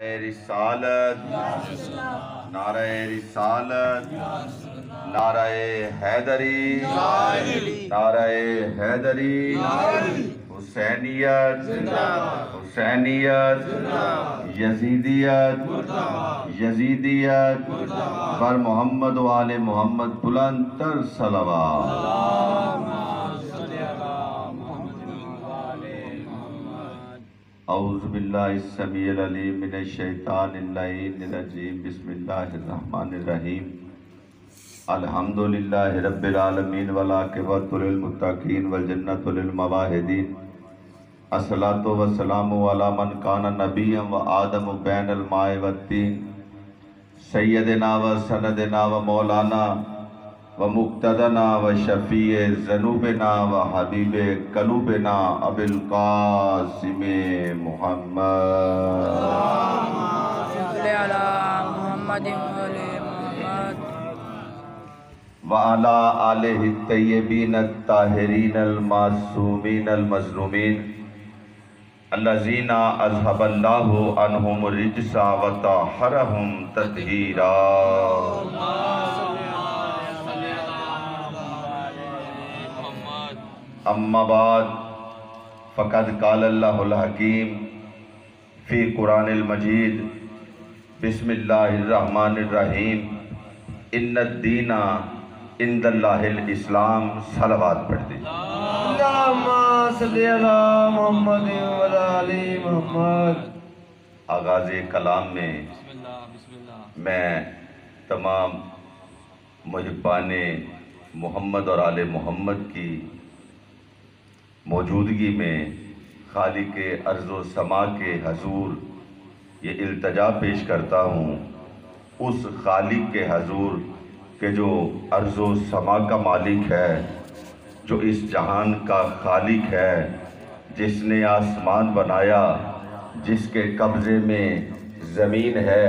رسالت، نعرہ رسالت، نعرہ حیدری، نعرہ حیدری، حسینیت، حسینیت، یزیدیت، یزیدیت، بر محمد و آل محمد بلند تر صلوات۔ اعوذ باللہ السمیع العلیم من الشیطان اللعین الرجیم، بسم اللہ الرحمن الرحیم، الحمدللہ رب العالمین والعاقبۃ للمتقین والجنۃ للموحدین، الصلاۃ والسلام علی من کان نبیا وآدم بین الماء والطین، سیدنا و سندنا و مولانا و مقتدنا و شفیع ذنوبنا و حبیب قلوبنا ابی القاسم محمد صلی علی محمد وعلی آلہ الطیبین الطاہرین المعصومین المظلومین الذین اذھب اللہ عنہم الرجس وطہرہم تطہیرا۔ اما بعد فقد قال اللہ الحکیم فی قرآن المجید، بسم اللہ الرحمن الرحیم، ان الدین عند اللہ الاسلام۔ صلوات پڑھ دیجئے۔ اللہم صلی علی محمد وعلی آل محمد۔ آغاز کلام میں میں تمام محبان محمد اور آل محمد کی موجودگی میں خالق ارض و سما کے حضور یہ التجا پیش کرتا ہوں، اس خالق کے حضور کہ جو ارض و سما کا مالک ہے، جو اس جہان کا خالق ہے، جس نے آسمان بنایا، جس کے قبضے میں زمین ہے،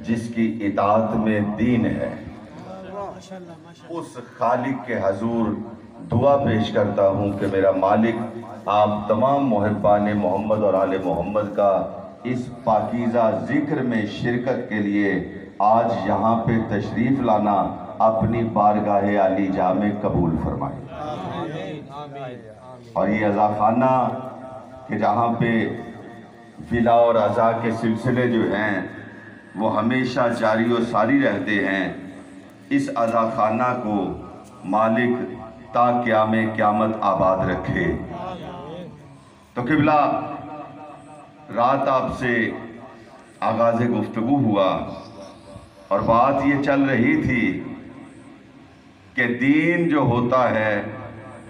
جس کی اطاعت میں دین ہے، اس خالق کے حضور دعا پیش کرتا ہوں کہ میرا مالک آپ تمام محبان محمد اور آل محمد کا اس پاکیزہ ذکر میں شرکت کے لیے آج یہاں پہ تشریف لانا اپنی بارگاہ عالی جاہ میں قبول فرمائے۔ اور یہ عزاخانہ کہ جہاں پہ ولا اور عزا کے سلسلے جو ہیں وہ ہمیشہ جاری و ساری رہتے ہیں، اس عزاخانہ کو مالک تا قیام قیامت آباد رکھے۔ تو قبلہ رات آپ سے آغاز گفتگو ہوا اور بات یہ چل رہی تھی کہ دین جو ہوتا ہے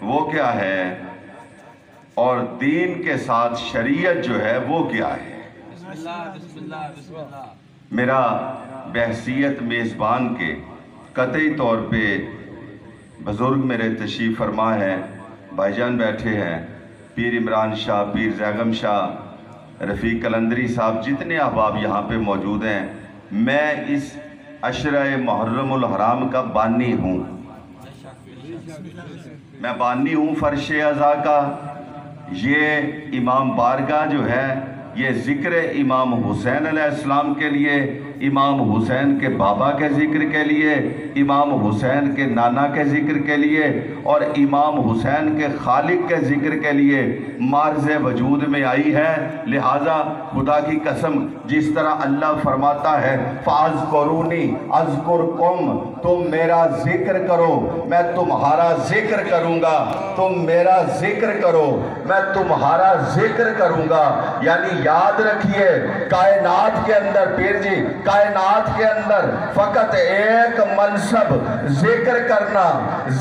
وہ کیا ہے اور دین کے ساتھ شریعت جو ہے وہ کیا ہے۔ میرا بحیثیت میزبان کے قطعی طور پہ بزرگ میرے تشریف فرما ہے، بھائی جان بیٹھے ہیں، پیر عمران شاہ، پیر زیغم شاہ، رفیق قلندری صاحب، جتنے احباب یہاں پہ موجود ہیں، میں اس عشرہ محرم الحرام کا بانی ہوں، میں بانی ہوں فرش عزا کا۔ یہ امام بارگاہ جو ہے یہ ذکر امام حسین علیہ السلام کے لیے، امام حسین کے بابا کے ذکر کے لیے، امام حسین کے نانا کے ذکر کے لیے اور امام حسین کے خالق کے ذکر کے لیے معرض وجود میں آئی ہے۔ لہٰذا خدا کی قسم جس طرح اللہ فرماتا ہے فَاذْكُرُونِي أَذْكُرْكُمْ، تم میرا ذکر کرو میں تمہارا ذکر کروں گا، تم میرا ذکر کرو میں تمہارا ذکر کروں گا۔ یعنی یاد رکھیے کائنات کے اندر، پیر جی، کائنات کے اندر فقط ایک منصب ذکر کرنا،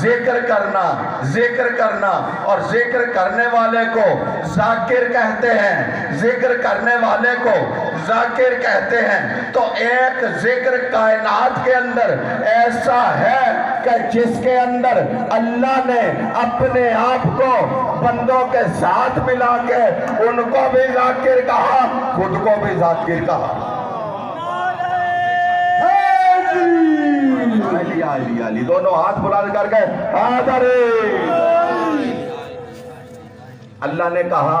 ذکر کرنا، ذکر کرنا، اور ذکر کرنے والے کو ذاکر کہتے ہیں، ذکر کرنے والے کو ذاکر کہتے ہیں۔ تو ایک ذکر کائنات کے اندر ایسا ہے کہ جس کے اندر اللہ نے اپنے آپ کو بندوں کے ساتھ ملا کے ان کو بھی ذاکر کہا، خود کو بھی ذاکر کہا۔ علی دونوں ہاتھ بلند کر کے حاضر۔ اللہ نے کہا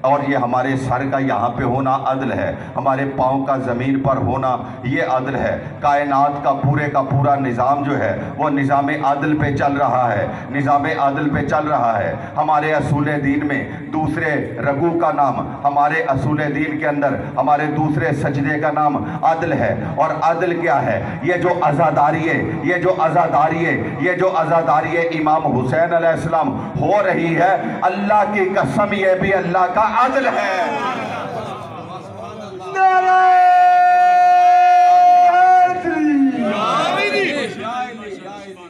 اور یہ ہمارے سر کا یہاں پہ ہونا عدل ہے، ہمارے پاؤں کا زمین پر ہونا یہ عدل ہے۔ کائنات کا پورا نظام جو ہے وہ نظام عدل پہ چل رہا ہے، نظام عدل پہ چل رہا ہے۔ ہمارے اصول دین میں دوسرے رگو کا نام، ہمارے اصول دین کے اندر ہمارے دوسرے سجدے کا نام عدل ہے۔ اور عدل کیا ہے؟ یہ جو عزاداری ہے، یہ جو عزاداری امام حسین علیہ السلام ہو رہی ہے، اللہ کی قسم یہ بھی اللہ کا عدل ہے۔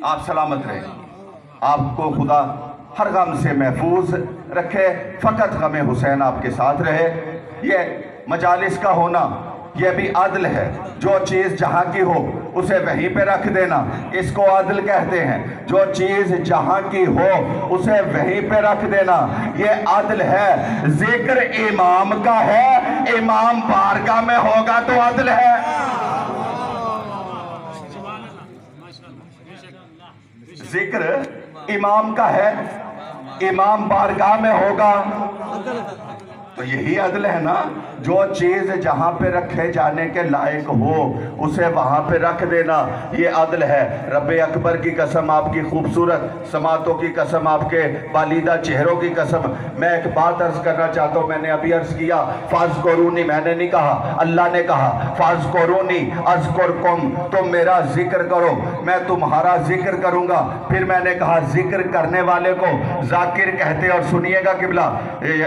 آپ سلامت رہیں، آپ کو خدا ہر غم سے محفوظ رکھے، فقط غم حسین آپ کے ساتھ رہے۔ یہ مجالس کا ہونا یہ بھی عدل ہے، جو چیز جہاں کی ہو اسے وہیں پہ رکھ دینا، اس کو عدل کہتے ہیں۔ جو چیز جہاں کی ہو اسے وہیں پہ رکھ دینا، یہ عدل ہے۔ ذکر امام کا ہے، امام بارگاہ میں ہوگا تو عدل ہے۔ ذکر امام کا ہے، امام بارگاہ میں ہوگا تو یہی عدل ہے نا۔ جو چیز جہاں پہ رکھے جانے کے لائق ہو اسے وہاں پہ رکھ دینا، یہ عدل ہے۔ رب اکبر کی قسم، آپ کی خوبصورت سماعتوں کی قسم، آپ کے بالیدہ چہروں کی قسم، میں ایک بات عرض کرنا چاہتا ہوں۔ میں نے ابھی عرض کیا فاذکرونی، میں نے نہیں کہا، اللہ نے کہا فاذکرونی اذکرکم، تم میرا ذکر کرو میں تمہارا ذکر کروں گا۔ پھر میں نے کہا ذکر کرنے والے کو ذاکر کہتے۔ اور سنیے گا قبلہ،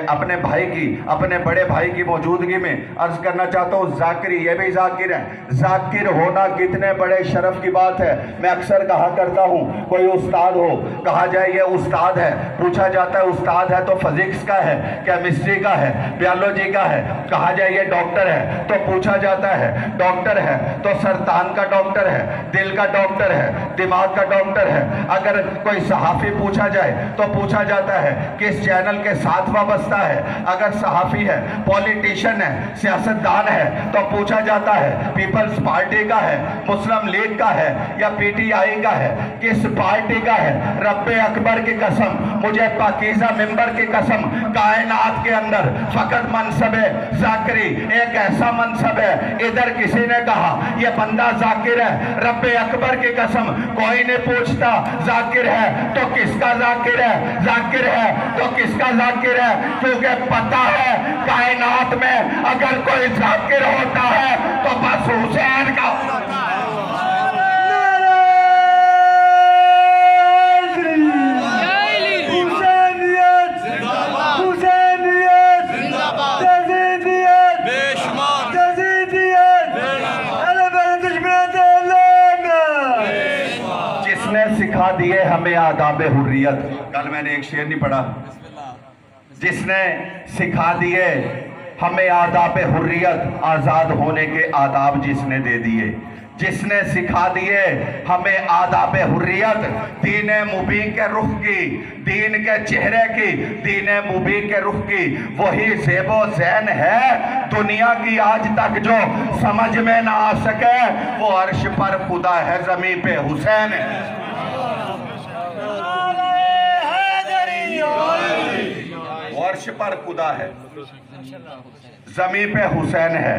اپنے بھائی کی، اپنے بڑے بھائی کی موجودگی میں عرض کرنا چاہتا ہوں، ذاکری یہ بھی ذاکر ہے۔ ذاکر ہونا کتنے بڑے شرف کی بات ہے۔ میں اکثر کہا کرتا ہوں، کوئی استاد ہو، کہا جائے یہ استاد ہے، پوچھا جاتا ہے استاد ہے تو فزکس کا ہے، کیمسٹری کا ہے، بیالوجی کا ہے۔ کہا جائے یہ ڈاکٹر ہے تو پوچھا جاتا ہے ڈاکٹر ہے تو سرطان کا ڈاکٹر ہے، دل کا ڈاکٹر ہے، دماغ کا ڈاکٹر ہے۔ اگر کوئی صحافی پوچھا جائے تو پوچھا جاتا ہے کس چینل کے ساتھ وابستہ ہے۔ اگر صحافی ہے، پولیٹیشن ہے، سیاستدان ہے تو پوچھا جاتا ہے پیپلز پارٹی کا ہے، مسلم لیگ کا ہے یا پی ٹی آئی کا ہے، کس پارٹی کا ہے۔ رب اکبر کی قسم، مجھے پاکیزہ ممبر کی قسم، کائنات کے اندر فقط منصب ذاکری ایک ایسا منصب ہے، ادھر کسی نے کہا یہ بندہ ذاکر ہے، رب اکبر کی قسم کوئی نہیں پوچھتا ذاکر ہے تو کس کا ذاکر ہے، ذاکر ہے تو کس کا ذاکر ہے، کیونکہ پتہ ہے کائنات میں اگر کوئی ذاکر ہوتا ہے تو بس حسین کا ہوتا ہے۔ جس نے سکھا دیے ہمیں آداب حریت، کل میں نے ایک شعر نہیں پڑھا، جس نے سکھا دیے ہمیں آداب حریت، آزاد ہونے کے آداب جس نے دے دیے، جس نے سکھا دیے ہمیں آداب حریت، دین مبین کے رخ کی، دین کے چہرے کی، دین مبین کے رخ کی، وہی زیب و زین ہے دنیا کی آج تک جو سمجھ میں نہ آ سکے، وہ عرش پر خدا ہے زمین پہ حسین ہے۔ عرش پر خدا ہے، زمین پہ حسین ہے۔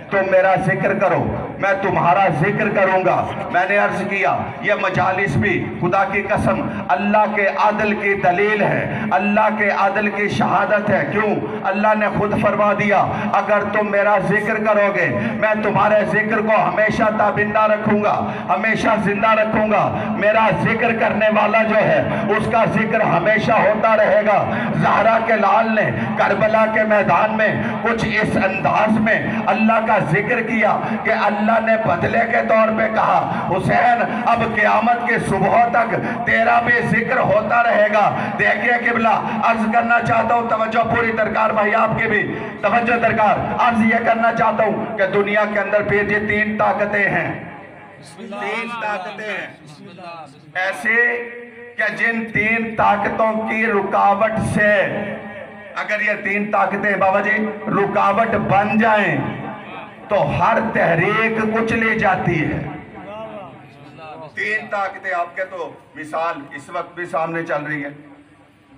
تم میرا ذکر کرو میں تمہارا ذکر کروں گا۔ میں نے عرض کیا یہ مجالس بھی خدا کی قسم اللہ کے عدل کی دلیل ہے، اللہ کے عدل کی شہادت ہے۔ کیوں؟ اللہ نے خود فرما دیا اگر تم میرا ذکر کرو گے میں تمہارے ذکر کو ہمیشہ تابندہ رکھوں گا، ہمیشہ زندہ رکھوں گا۔ میرا ذکر کرنے والا جو ہے اس کا ذکر ہمیشہ ہوتا رہے گا۔ زہرا کے لال نے کربلا کے میدان میں کچھ اس انداز میں اللہ کا ذکر کیا کہ اللہ نے بدلے کے طور پہ کہا حسین اب قیامت کے صبح تک تیرا بھی ذکر ہوتا رہے گا۔ دیکھئے قبلہ، عرض کرنا چاہتا ہوں، توجہ پوری درکار بھائی، آپ کی بھی توجہ درکار۔ عرض یہ کرنا چاہتا ہوں کہ دنیا کے اندر پھر یہ تین طاقتیں ہیں، تین طاقتیں ہیں ایسے کہ جن تین طاقتوں کی رکاوٹ سے، اگر یہ تین طاقتیں بابا جی رکاوٹ بن جائیں تو ہر تحریک کچھ لے جاتی ہے۔ تین طاقتیں آپ کے تو مثال اس وقت بھی سامنے چل رہی ہے،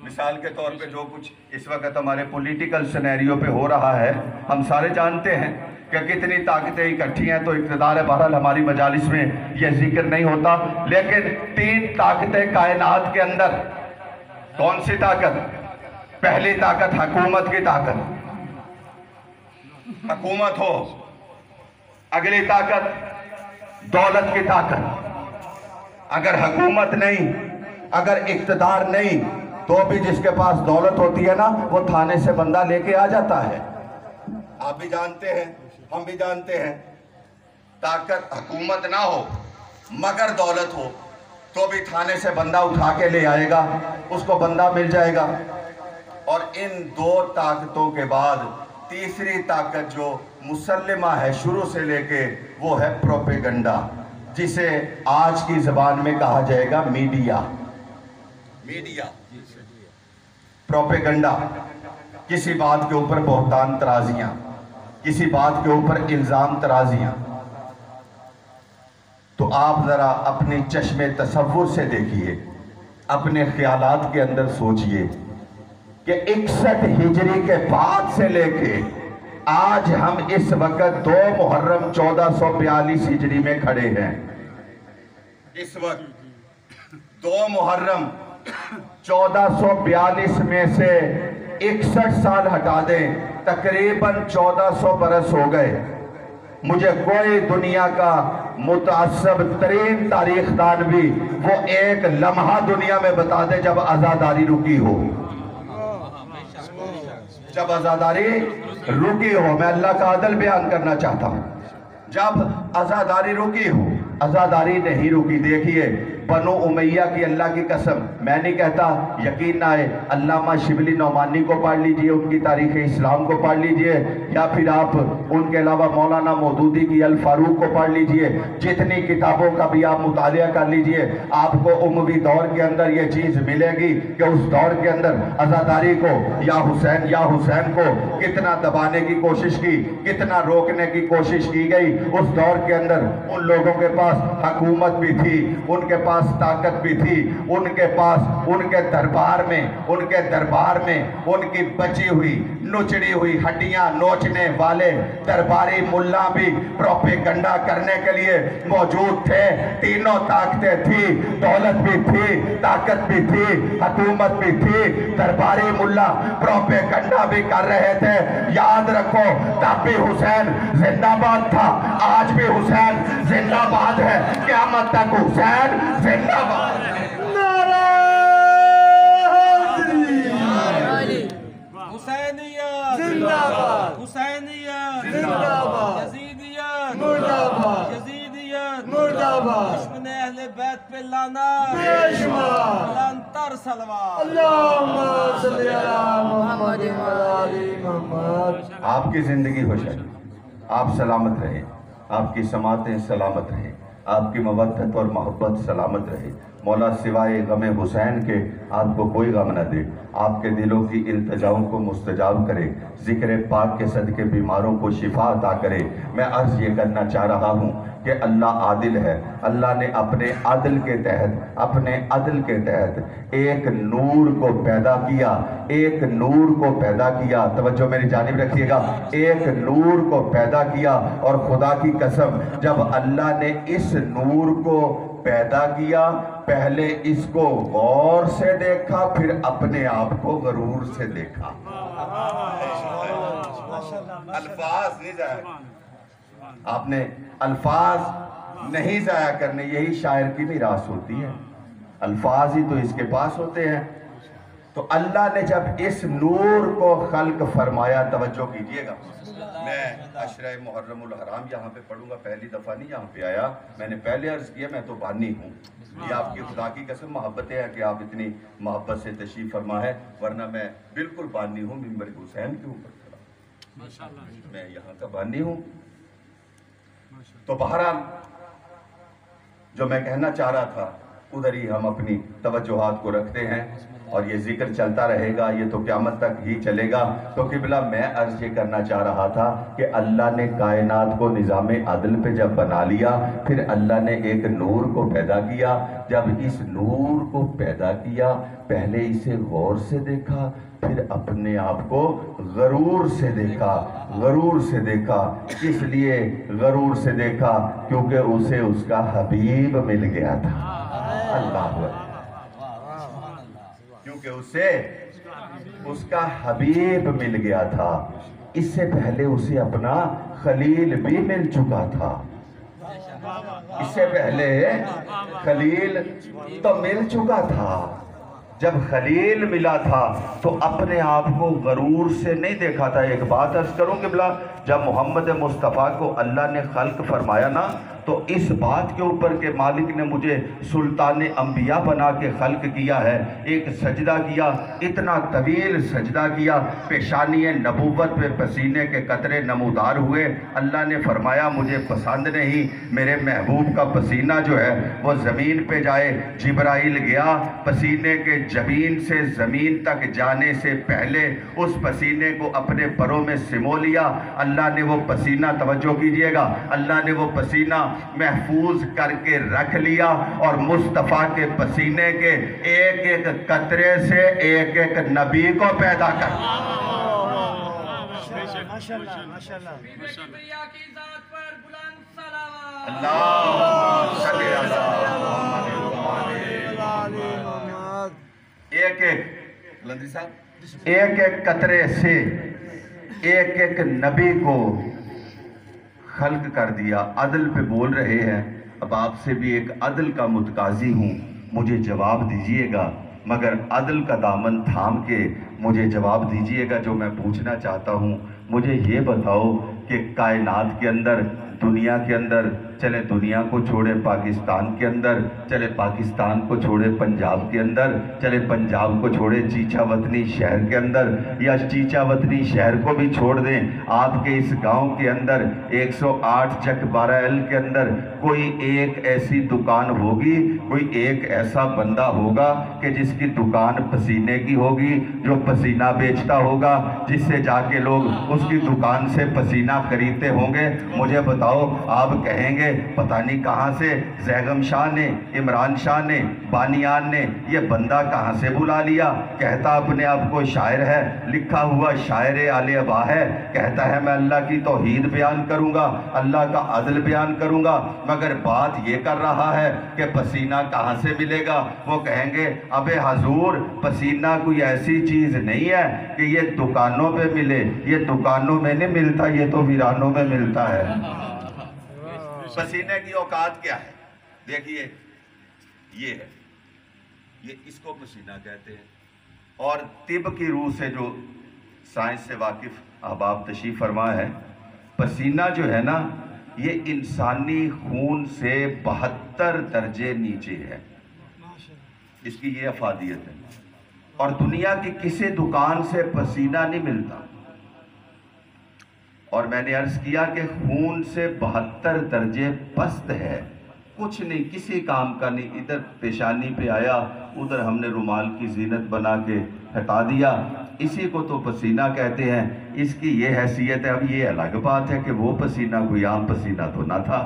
مثال کے طور پہ جو کچھ اس وقت ہمارے پولیٹیکل سینیریو پہ ہو رہا ہے، ہم سارے جانتے ہیں کہ کتنی طاقتیں اکٹھی ہیں، تو اقتدار ہے، بہرحال ہماری مجالس میں یہ ذکر نہیں ہوتا، لیکن 3 طاقتیں کائنات کے اندر. کون سی طاقت؟ پہلی طاقت حکومت کی طاقت، حکومت ہو. اگلی طاقت دولت کی طاقت. اگر حکومت نہیں، اگر اقتدار نہیں، تو بھی جس کے پاس دولت ہوتی ہے نا، وہ تھانے سے بندہ لے کے آ جاتا ہے. آپ بھی جانتے ہیں، ہم بھی جانتے ہیں. طاقت حکومت نہ ہو مگر دولت ہو تو بھی تھانے سے بندہ اٹھا کے لے آئے گا، اس کو بندہ مل جائے گا. اور ان 2 طاقتوں کے بعد تیسری طاقت جو مسلمہ ہے شروع سے لے کے، وہ ہے پروپیگنڈا، جسے آج کی زبان میں کہا جائے گا میڈیا. Media, propaganda. کسی بات کے اوپر بہتان ترازیاں، کسی بات کے اوپر الزام ترازیاں. تو آپ ذرا اپنی چشم تصور سے دیکھیے، اپنے خیالات کے اندر سوچئے کہ 61 ہجری کے بعد سے لے کے آج ہم اس وقت 2 محرم 1442 ہجری میں کھڑے ہیں. اس وقت 2 محرم 1442 میں سے 61 سال ہٹا دیں، تقریباً 1400 برس ہو گئے. مجھے کوئی دنیا کا متعصب ترین تاریخ دان بھی وہ ایک لمحہ دنیا میں بتا دے جب آزاداری رکی ہو. جب آزاداری رکی ہو، میں اللہ کا عدل بیان کرنا چاہتا ہوں. جب آزاداری رکی ہو، آزاداری نہیں رکی. دیکھیے بنو امیہ کی اللہ کی قسم، میں نہیں کہتا، یقین نہ ہے، علامہ شبلی نعمانی کو پڑھ لیجئے، ان کی تاریخ اسلام کو پڑھ لیجئے، یا پھر آپ ان کے علاوہ مولانا مودودی کی الفاروق کو پڑھ لیجئے. جتنی کتابوں کا بھی آپ مطالعہ کر لیجئے، آپ کو اموی دور کے اندر یہ چیز ملے گی کہ اس دور کے اندر آزاداری کو یا حسین کو کتنا دبانے کی کوشش کی، کتنا روکنے کی کوشش کی گئی. اس دور کے اندر ان لوگوں کے پاس حکومت بھی تھی، ان کے پاس طاقت بھی تھی، ان کے پاس ان کے دربار میں ان کی بچی ہوئی نچڑی ہوئی ہڈیاں نوچنے والے درباری ملا بھی پروپیگنڈا کرنے کے لیے موجود تھے. تینوں طاقتیں تھی، دولت بھی تھی، طاقت بھی تھی، حکومت بھی تھی، درباری ملا پروپیگنڈا بھی کر رہے تھے. یاد رکھو تب بھی حسین زندہ باد تھا، آج بھی حسین زندہ باد ہے، قیامت تک حسین زندہ باد ہے. حسینیت زندہ باد، حسینیت زندہ باد، یزیدیت مردہ باد، یزیدیت مردہ باد. دشمن اہل بیت پہ لعنت بے شمار، لعنتر صلوات. اللہم صلی علی محمد و علی محمد. آپ کی زندگی خوشحال، آپ سلامت رہے، آپ کی سماعتیں سلامت رہے، آپ کی مودت اور محبت سلامت رہے. مولا سوائے غم حسین کے آپ کو کوئی غم نہ دے، آپ کے دلوں کی التجاؤں کو مستجاب کرے، ذکر پاک کے صدقے بیماروں کو شفا عطا کرے. میں عرض یہ کرنا چاہ رہا ہوں کہ اللہ عادل ہے. اللہ نے اپنے عدل کے تحت ایک نور کو پیدا کیا، توجہ میری جانب رکھیے گا، ایک نور کو پیدا کیا. اور خدا کی قسم جب اللہ نے اس نور کو پیدا کیا، پہلے اس کو غور سے دیکھا، پھر اپنے آپ کو غرور سے دیکھا. الفاظ نہیں ضائع، آپ نے الفاظ نہیں ضائع کرنے. یہی شاعر کی میراث ہوتی ہے، الفاظ ہی تو اس کے پاس ہوتے ہیں. تو اللہ نے جب اس نور کو خلق فرمایا، توجہ کیجئے گا، میں عشرہ محرم الحرام یہاں پہ پڑھوں گا، پہلی دفعہ نہیں یہاں پہ آیا. میں نے پہلے عرض کیا میں تو بانی ہوں. یہ آپ کی خدا کی قسم محبتیں ہیں کہ آپ اتنی محبت سے تشریف فرما ہے، ورنہ میں بالکل بانی ہوں، منبر حسین کے اوپر کھڑا، میں یہاں کا بانی ہوں. تو بہرحال جو میں کہنا چاہ رہا تھا ادھر ہی ہم اپنی توجہات کو رکھتے ہیں اور یہ ذکر چلتا رہے گا، یہ تو قیامت تک ہی چلے گا۔ تو قبلہ میں عرض یہ کرنا چاہ رہا تھا کہ اللہ نے کائنات کو نظام عدل پہ جب بنا لیا، پھر اللہ نے ایک نور کو پیدا کیا۔ جب اس نور کو پیدا کیا، پہلے اسے غور سے دیکھا، پھر اپنے آپ کو غرور سے دیکھا۔ غرور سے دیکھا اس لیے غرور سے دیکھا کیونکہ اسے اس کا حبیب مل گیا تھا۔ اللہ اکبر، کیونکہ اسے اس کا حبیب مل گیا تھا۔ اس سے پہلے اسے اپنا خلیل بھی مل چکا تھا۔ اس سے پہلے خلیل تو مل چکا تھا۔ جب خلیل ملا تھا تو اپنے آپ کو غرور سے نہیں دیکھا تھا۔ ایک بات عرض کروں کہ بلا جب محمد مصطفیٰ کو اللہ نے خلق فرمایا نا، تو اس بات کے اوپر کہ مالک نے مجھے سلطان انبیاء بنا کے خلق کیا ہے، ایک سجدہ کیا، اتنا طویل سجدہ کیا، پیشانی نبوت پہ پسینے کے قطرے نمودار ہوئے۔ اللہ نے فرمایا مجھے پسند نہیں، میرے محبوب کا پسینہ جو ہے وہ زمین پہ جائے۔ جبرائیل گیا، پسینے کے جبین سے زمین تک جانے سے پہلے اس پسینے کو اپنے پروں میں سمو لیا۔ اللہ نے وہ پسینہ، توجہ کیجئے گا، اللہ نے وہ پسینہ محفوظ کر کے رکھ لیا، اور مصطفیٰ کے پسینے کے ایک ایک قطرے سے ایک ایک نبی کو پیدا کر اللہ صلی ایک ایک قطرے سے ایک ایک نبی کو خلق کر دیا۔ عدل پہ بول رہے ہیں، اب آپ سے بھی ایک عدل کا متقاضی ہوں، مجھے جواب دیجئے گا، مگر عدل کا دامن تھام کے مجھے جواب دیجئے گا جو میں پوچھنا چاہتا ہوں۔ مجھے یہ بتاؤ کہ کائنات کے اندر، دنیا کے اندر، چلے دنیا کو چھوڑے پاکستان کے اندر، چلے پاکستان کو چھوڑے پنجاب کے اندر، چلے پنجاب کو چھوڑے چیچا وطنی شہر کے اندر، یا چیچا وطنی شہر کو بھی چھوڑ دیں، آپ کے اس گاؤں کے اندر 108 چک 12L کے اندر کوئی ایک ایسی دکان ہوگی، کوئی ایک ایسا بندہ ہوگا کہ جس کی دکان پسینے کی ہوگی، جو پسینہ بیچتا ہوگا، جس سے جا کے لوگ اس کی دکان سے پسینہ خریدتے ہوں گے۔ مجھے بتاؤ، آپ کہیں گے پتہ نہیں کہاں سے زیغم شاہ نے، عمران شاہ نے، بانیان نے یہ بندہ کہاں سے بلا لیا؟ کہتا اپنے آپ کو شاعر ہے، لکھا ہوا شاعر آل ابا ہے، کہتا ہے میں اللہ کی توحید بیان کروں گا، اللہ کا عدل بیان کروں گا، مگر بات یہ کر رہا ہے کہ پسینہ کہاں سے ملے گا؟ وہ کہیں گے ابے حضور، پسینہ کوئی ایسی چیز نہیں ہے کہ یہ دکانوں پہ ملے، یہ دکانوں میں نہیں ملتا، یہ تو ویرانوں میں ملتا ہے۔ پسینے کی اوقات کیا ہے؟ دیکھیے، یہ ہے، یہ اس کو پسینہ کہتے ہیں۔ اور طب کی روح سے جو سائنس سے واقف احباب تشریف فرما ہے، پسینہ جو ہے نا، یہ انسانی خون سے 72 درجے نیچے ہے، اس کی یہ افادیت ہے، اور دنیا کی کسی دکان سے پسینہ نہیں ملتا۔ اور میں نے عرض کیا کہ خون سے 72 درجے پست ہے، کچھ نہیں، کسی کام کا نہیں، ادھر پیشانی پہ آیا، ادھر ہم نے رومال کی زینت بنا کے ہٹا دیا، اسی کو تو پسینہ کہتے ہیں، اس کی یہ حیثیت ہے۔ اب یہ الگ بات ہے کہ وہ پسینہ کوئی عام پسینہ تو نہ تھا،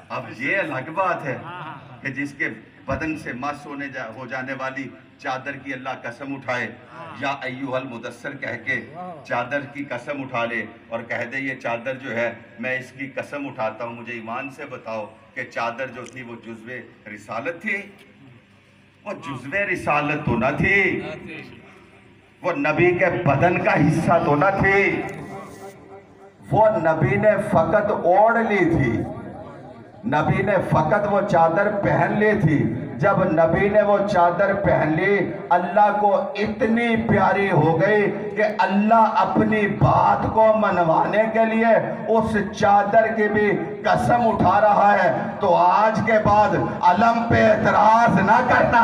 اب یہ الگ بات ہے کہ جس کے بدن سے مس ہو جانے والی چادر کی اللہ قسم اٹھائے، یا ایوہ المدثر کہہ کے چادر کی قسم اٹھا لے اور کہہ دے یہ چادر جو ہے میں اس کی قسم اٹھاتا ہوں، مجھے ایمان سے بتاؤ کہ چادر جو تھی وہ جزو رسالت تھی؟ وہ جزو رسالت تو نہ تھی، وہ نبی کے بدن کا حصہ تو نہ تھی، وہ نبی نے فقط اوڑھ لی تھی، نبی نے فقط وہ چادر پہن لی تھی۔ جب نبی نے وہ چادر پہن لی، اللہ کو اتنی پیاری ہو گئی کہ اللہ اپنی بات کو منوانے کے لیے اس چادر کی بھی قسم اٹھا رہا ہے۔ تو آج کے بعد علم پہ اعتراض نہ کرنا۔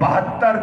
72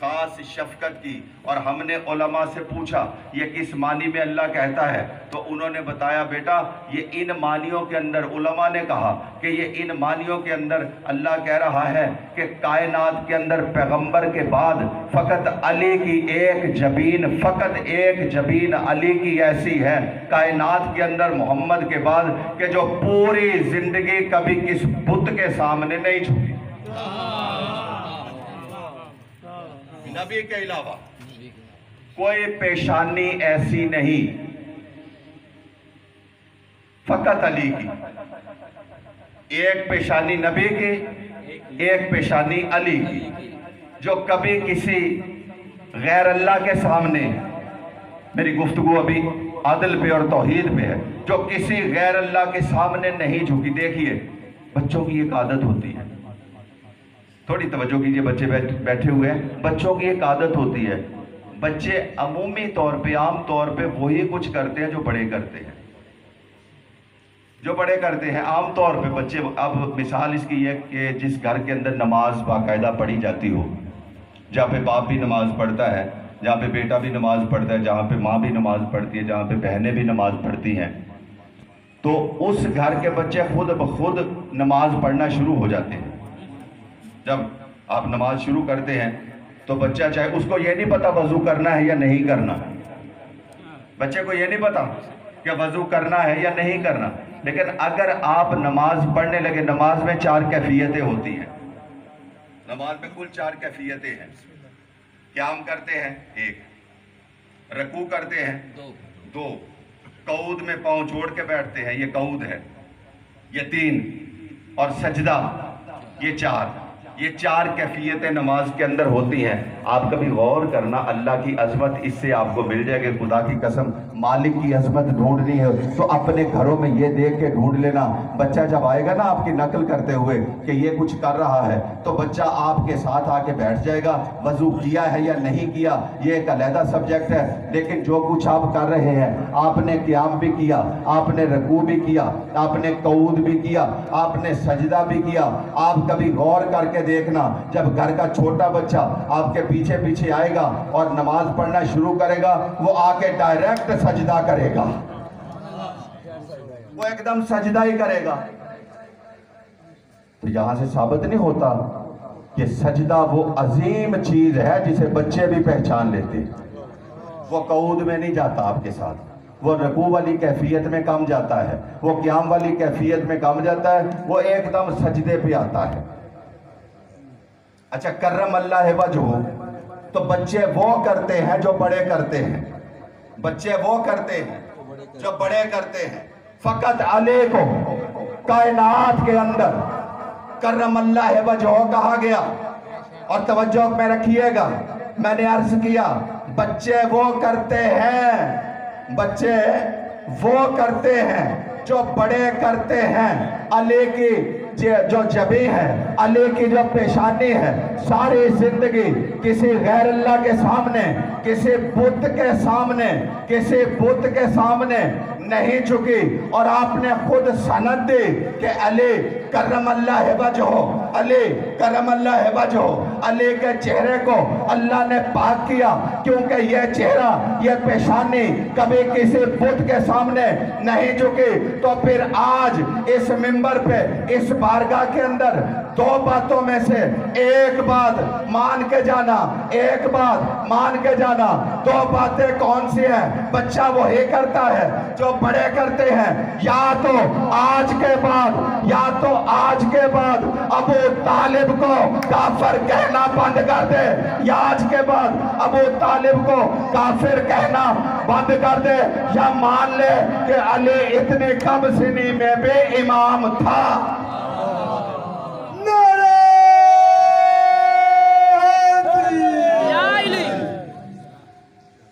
خاص شفقت کی. اور ہم نے علماء سے پوچھا یہ کس معنی میں اللہ کہتا ہے، تو انہوں نے بتایا بیٹا یہ ان معنیوں کے اندر، علماء نے کہا کہ یہ ان معنیوں کے اندر اللہ کہہ رہا ہے کہ کائنات کے اندر پیغمبر کے بعد فقط علی کی ایک جبین، فقط ایک جبین علی کی ایسی ہے کائنات کے اندر محمد کے بعد کہ جو پوری زندگی کبھی کس بت کے سامنے نہیں جھکی. نبی کے علاوہ کوئی پیشانی ایسی نہیں، فقط علی کی. ایک پیشانی نبی کی، ایک پیشانی علی کی. جو کبھی کسی غیر اللہ کے سامنے، میری گفتگو ابھی عدل پہ اور توحید پہ ہے، جو کسی غیر اللہ کے سامنے نہیں جھکی. دیکھیے بچوں کی ایک عادت ہوتی ہے، تھوڑی توجہ کیجئے، بچے بیٹھے ہوئے ہیں. بچوں کی ایک عادت ہوتی ہے، بچے عمومی طور پہ، عام طور پہ وہی کچھ کرتے ہیں جو بڑے کرتے ہیں. جو بڑے کرتے ہیں عام طور پہ بچے. اب مثال اس کی ہے کہ جس گھر کے اندر نماز باقاعدہ پڑھی جاتی ہو، جہاں پہ باپ بھی نماز پڑھتا ہے، جہاں پہ بیٹا بھی نماز پڑھتا ہے، جہاں پہ ماں بھی نماز پڑھتی ہے، جہاں پہ بہنیں بھی نماز پڑھتی ہیں، تو اس گھر کے بچے خود بخود نماز پڑھنا شروع ہو جاتے ہیں. جب آپ نماز شروع کرتے ہیں تو بچہ چاہے اس کو یہ نہیں پتا وضو کرنا ہے یا نہیں کرنا، بچے کو یہ نہیں پتا کہ وضو کرنا ہے یا نہیں کرنا، لیکن اگر آپ نماز پڑھنے لگے، نماز میں 4 کیفیتیں ہوتی ہیں. نماز میں کل 4 کیفیتیں ہیں. قیام کرتے ہیں 1، رکوع کرتے ہیں 2، قعود میں پاؤں جوڑ کے بیٹھتے ہیں، یہ قعود ہے، یہ 3، اور سجدہ یہ 4. یہ 4 کیفیتیں نماز کے اندر ہوتی ہیں. آپ کبھی غور کرنا، اللہ کی عظمت اس سے آپ کو مل جائے گی. خدا کی قسم، مالک کی عظمت ڈھونڈنی ہے تو اپنے گھروں میں یہ دیکھ کے ڈھونڈ لینا. بچہ جب آئے گا نا آپ کی نقل کرتے ہوئے کہ یہ کچھ کر رہا ہے، تو بچہ آپ کے ساتھ آ کے بیٹھ جائے گا. وضو کیا ہے یا نہیں کیا یہ ایک علیحدہ سبجیکٹ ہے، لیکن جو کچھ آپ کر رہے ہیں، آپ نے قیام بھی کیا، آپ نے رکوع بھی کیا، آپ نے قعود بھی کیا، آپ نے سجدہ بھی کیا. آپ کبھی غور کر کے دیکھنا، جب گھر کا چھوٹا بچہ آپ کے پیچھے پیچھے آئے گا اور نماز پڑھنا شروع کرے گا، وہ آ کے ڈائریکٹ سجدہ کرے گا، وہ ایک دم سجدہ ہی کرے گا. تو یہاں سے ثابت نہیں ہوتا کہ سجدہ وہ عظیم چیز ہے جسے بچے بھی پہچان لیتے. وہ قعود میں نہیں جاتا آپ کے ساتھ، وہ رکوع والی کیفیت میں کم جاتا ہے، وہ قیام والی کیفیت میں کم جاتا ہے، وہ ایک دم سجدے پہ آتا ہے. اچھا، کرم اللہ وجہہ، تو بچے وہ کرتے ہیں جو بڑے کرتے ہیں، بچے وہ کرتے ہیں جو بڑے کرتے ہیں. فقط علی کو کائنات کے اندر کرم اللہ وجہہ کہا گیا. اور توجہ میں رکھیے گا، میں نے عرض کیا بچے وہ کرتے ہیں، بچے وہ کرتے ہیں جو بڑے کرتے ہیں. علی کی جو جبی ہے، علی کی جو پیشانی ہے، ساری زندگی کسی غیر اللہ کے سامنے، کسی بت کے سامنے، کسی بت کے سامنے نہیں جھکی. اور آپ نے خود سند دی کہ علی کرم اللہ وجہہ، علی کرم اللہ وجہہ، علی کے چہرے کو اللہ نے پاک کیا، کیونکہ یہ چہرہ، یہ پیشانی کبھی کسی بت کے سامنے نہیں جھکی. تو پھر آج اس منبر پہ، اس بارگاہ کے اندر 2 باتوں میں سے ایک بات مان کے جانا، ایک بات مان کے جانا. 2 باتیں کون سی ہیں؟ بچہ وہی کرتا ہے جو بڑے کرتے ہیں. یا تو آج کے بعد، یا تو آج کے بعد ابو طالب کو کافر کہنا بند کر دے، یا آج کے بعد ابو طالب کو کافر کہنا بند کر دے، یا مان لے کہ علی اتنی کم سنی میں بھی امام تھا.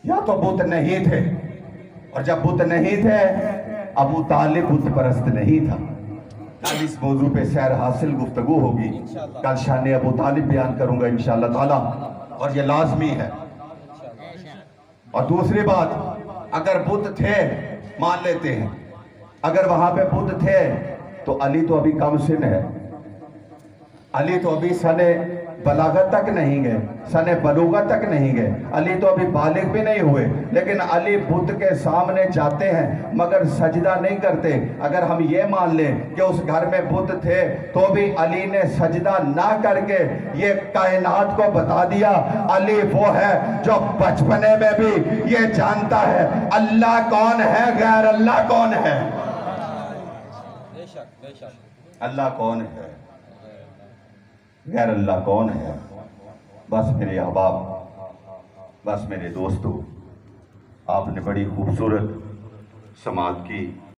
یا تو بت نہیں تھے، اور جب بت نہیں تھے ابو طالب بت پرست نہیں تھا. کل اس موضوع پہ سیر حاصل گفتگو ہوگی، کل شان ابو طالب بیان کروں گا انشاءاللہ تعالیٰ، اور یہ لازمی ہے. اور دوسری بات، اگر بت تھے مان لیتے ہیں، اگر وہاں پہ بت تھے تو علی تو ابھی کم سن ہے، علی تو ابھی سن بلاغت تک نہیں گئے، سن بلوغت تک نہیں گئے، علی تو ابھی بالغ بھی نہیں ہوئے، لیکن علی بت کے سامنے جاتے ہیں مگر سجدہ نہیں کرتے۔ اگر ہم یہ مان لیں کہ اس گھر میں بت تھے تو بھی علی نے سجدہ نہ کر کے یہ کائنات کو بتا دیا علی وہ ہے جو بچپنے میں بھی یہ جانتا ہے اللہ کون ہے، غیر اللہ کون ہے، اللہ کون ہے، غیر اللہ کون ہے۔ بس میرے احباب، بس میرے دوستو، آپ نے بڑی خوبصورت سماعت کی۔